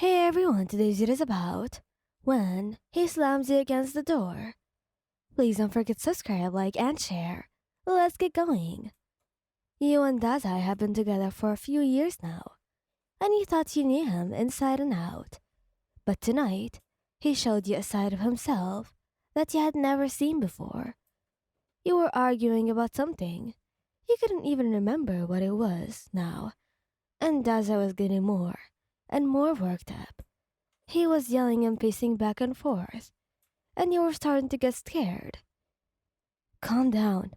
Hey everyone, today's video is about when he slams you against the door. Please don't forget to subscribe, like, and share. Let's get going. You and Dazai have been together for a few years now, and you thought you knew him inside and out. But tonight, he showed you a side of himself that you had never seen before. You were arguing about something. You couldn't even remember what it was now, and Dazai was getting more and more worked up. He was yelling and pacing back and forth, and you were starting to get scared. Calm down.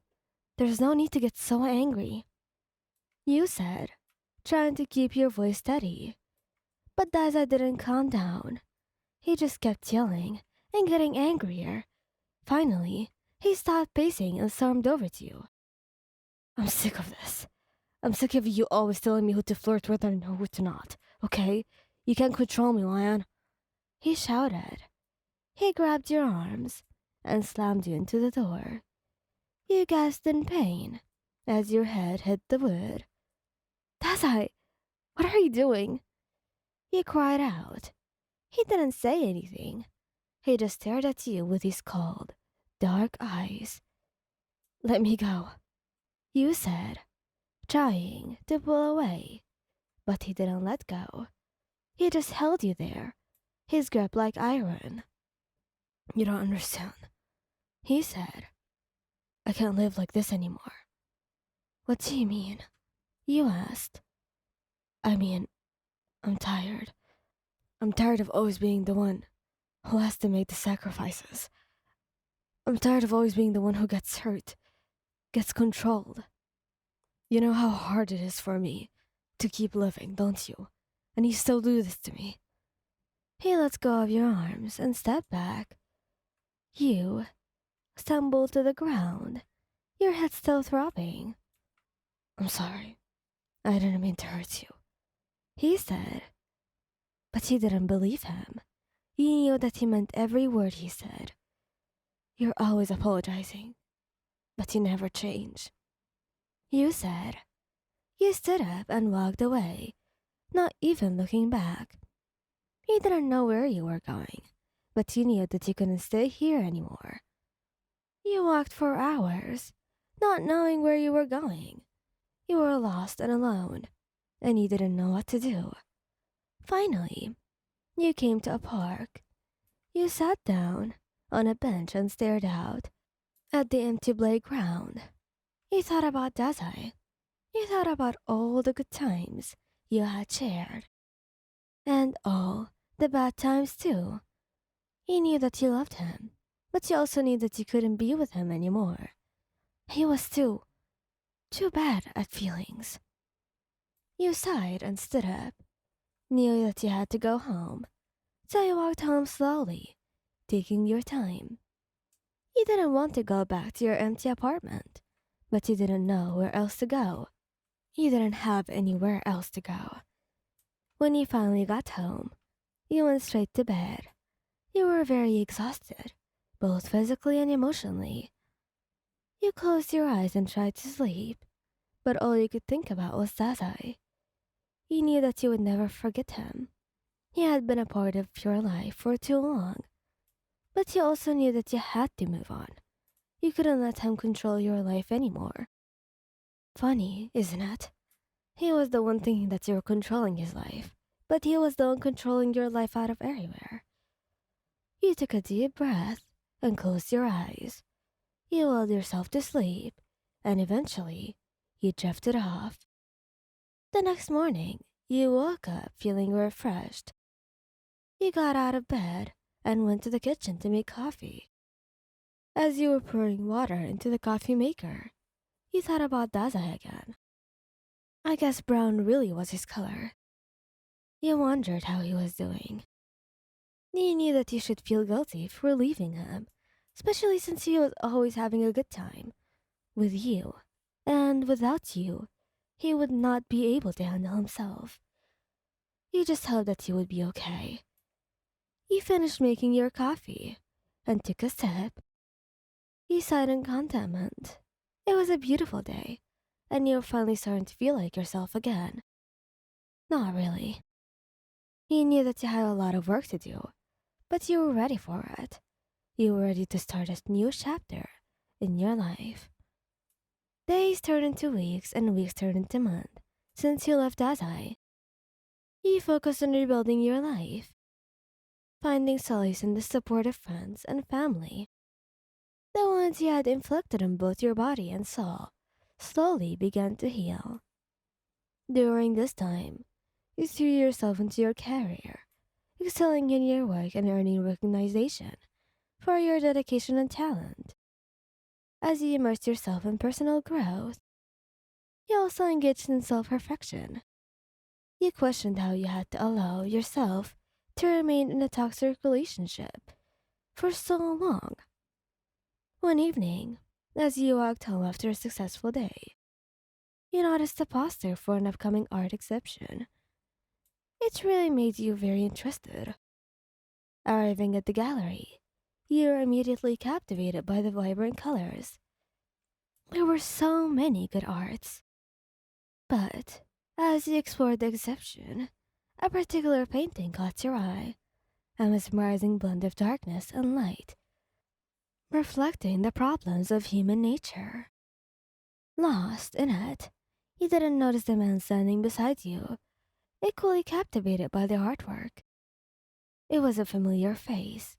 There's no need to get so angry, you said, trying to keep your voice steady. But Daza didn't calm down. He just kept yelling and getting angrier. Finally, he stopped pacing and stormed over to you. I'm sick of this. I'm sick of you always telling me who to flirt with and who to not, okay? You can't control me, Lion. He shouted. He grabbed your arms and slammed you into the door. You gasped in pain as your head hit the wood. Dazai, what are you doing? You cried out. He didn't say anything. He just stared at you with his cold, dark eyes. Let me go, you said, trying to pull away. But he didn't let go. He just held you there, his grip like iron. You don't understand, he said. I can't live like this anymore. What do you mean? You asked. I mean, I'm tired. I'm tired of always being the one who has to make the sacrifices. I'm tired of always being the one who gets hurt, gets controlled. You know how hard it is for me to keep living, don't you? And you still do this to me. He let go of your arms and stepped back. You stumbled to the ground, your head still throbbing. I'm sorry. I didn't mean to hurt you, he said. But you didn't believe him. You knew that he meant every word he said. You're always apologizing, but you never change, you said. You stood up and walked away, not even looking back. You didn't know where you were going, but you knew that you couldn't stay here anymore. You walked for hours, not knowing where you were going. You were lost and alone, and you didn't know what to do. Finally, you came to a park. You sat down on a bench and stared out at the empty playground. You thought about Dazai. You thought about all the good times you had shared, and all the bad times too. You knew that you loved him, but you also knew that you couldn't be with him anymore. He was too bad at feelings. You sighed and stood up, knew that you had to go home, so you walked home slowly, taking your time. You didn't want to go back to your empty apartment, but you didn't know where else to go. You didn't have anywhere else to go. When you finally got home, you went straight to bed. You were very exhausted, both physically and emotionally. You closed your eyes and tried to sleep, but all you could think about was Dazai. You knew that you would never forget him. He had been a part of your life for too long. But you also knew that you had to move on. You couldn't let him control your life anymore. Funny, isn't it? He was the one thinking that you were controlling his life, but he was the one controlling your life out of everywhere. You took a deep breath and closed your eyes. You lulled yourself to sleep, and eventually, you drifted off. The next morning, you woke up feeling refreshed. You got out of bed and went to the kitchen to make coffee. As you were pouring water into the coffee maker, you thought about Dazai again. I guess brown really was his color. You wondered how he was doing. You knew that you should feel guilty for leaving him, especially since he was always having a good time with you, and without you, he would not be able to handle himself. You just hoped that he would be okay. You finished making your coffee and took a sip. You sighed in contentment. It was a beautiful day, and you were finally starting to feel like yourself again. Not really. You knew that you had a lot of work to do, but you were ready for it. You were ready to start a new chapter in your life. Days turned into weeks and weeks turned into months since you left Dazai. You focused on rebuilding your life, finding solace in the support of friends and family. The wounds you had inflicted on both your body and soul slowly began to heal. During this time, you threw yourself into your career, excelling in your work and earning recognition for your dedication and talent. As you immersed yourself in personal growth, you also engaged in self-reflection. You questioned how you had to allow yourself to remain in a toxic relationship for so long. One evening, as you walked home after a successful day, you noticed a poster for an upcoming art exhibition. It really made you very interested. Arriving at the gallery, you were immediately captivated by the vibrant colors. There were so many good arts. But as you explored the exhibition, a particular painting caught your eye, a mesmerizing blend of darkness and light, reflecting the problems of human nature. Lost in it, you didn't notice the man standing beside you, equally captivated by the artwork. It was a familiar face,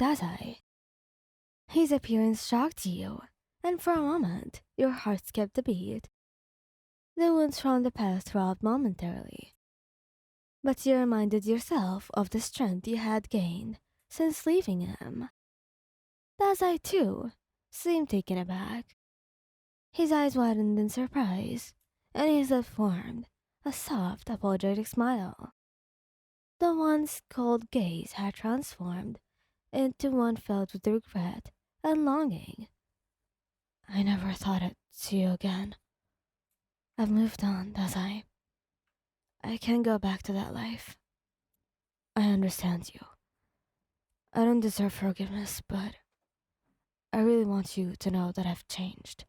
Dazai. His appearance shocked you, and for a moment, your heart skipped a beat. The wounds from the past throbbed momentarily, but you reminded yourself of the strength you had gained since leaving him. Dazai, too, seemed taken aback. His eyes widened in surprise, and his lips formed a soft, apologetic smile. The once cold gaze had transformed into one filled with regret and longing. I never thought I'd see you again. I've moved on, Dazai. I can't go back to that life. I understand you. I don't deserve forgiveness, but I really want you to know that I've changed.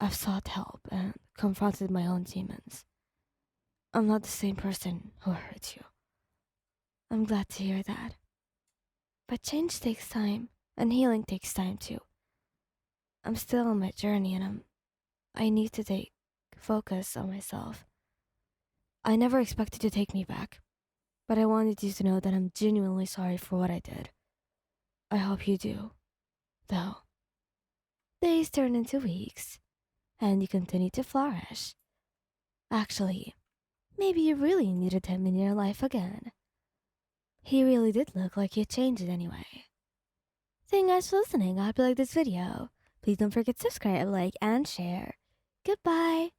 I've sought help and confronted my own demons. I'm not the same person who hurt you. I'm glad to hear that. But change takes time, and healing takes time too. I'm still on my journey and I need to take focus on myself. I never expected you to take me back, but I wanted you to know that I'm genuinely sorry for what I did. I hope you do, though. Days turn into weeks, and you continue to flourish. Actually, maybe you really needed him in your life again. He really did look like he changed it anyway. Thank you guys for listening. I hope you liked this video. Please don't forget to subscribe, like, and share. Goodbye!